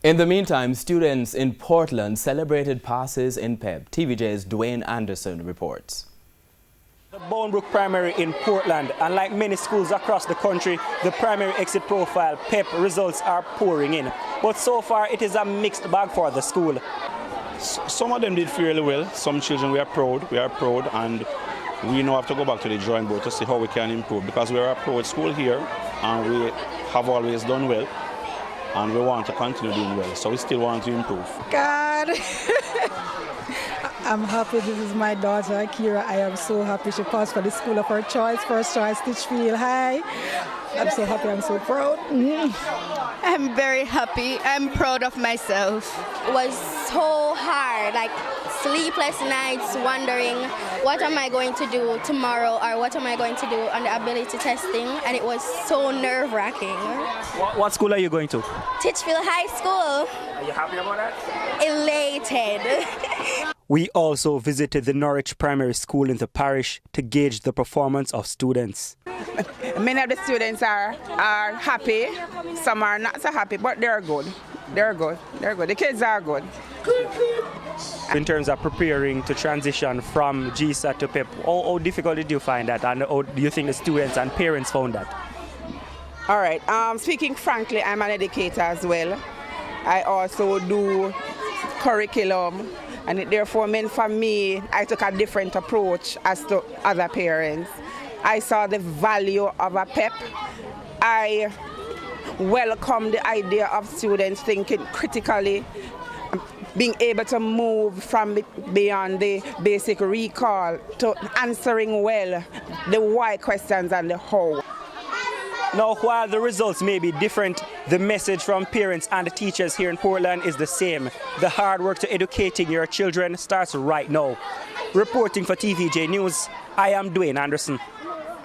In the meantime, students in Portland celebrated passes in PEP. TVJ's Dwayne Anderson reports. The Bournebrook Primary in Portland, and like many schools across the country, the primary exit profile PEP results are pouring in. But so far it is a mixed bag for the school. Some of them did fairly well. Some children we are proud, and we now have to go back to the drawing board to see how we can improve, because we are a proud school here and we have always done well and we want to continue doing well, so we still want to improve. God! I'm happy this is my daughter, Akira. I am so happy she passed for the school of her choice, first choice, Litchfield High. I'm so happy, I'm so proud. I'm very happy. I'm proud of myself. It was so hard, like sleepless nights, wondering what am I going to do tomorrow or what am I going to do on the ability testing, and it was so nerve-wracking. What school are you going to? Litchfield High School. Are you happy about that? Elated. We also visited the Norwich Primary School in the parish to gauge the performance of students. Many of the students are happy, some are not so happy, but they're good. They're good. The kids are good. In terms of preparing to transition from GSAT to PEP, how difficult did you find that, and how do you think the students and parents found that? All right, speaking frankly, I'm an educator as well. I also do curriculum, and it therefore meant for me, I took a different approach as to other parents. I saw the value of a PEP. I welcome the idea of students thinking critically, being able to move from beyond the basic recall to answering well the why questions and the how. Now, while the results may be different, the message from parents and the teachers here in Portland is the same. The hard work to educating your children starts right now. Reporting for TVJ News, I am Dwayne Anderson.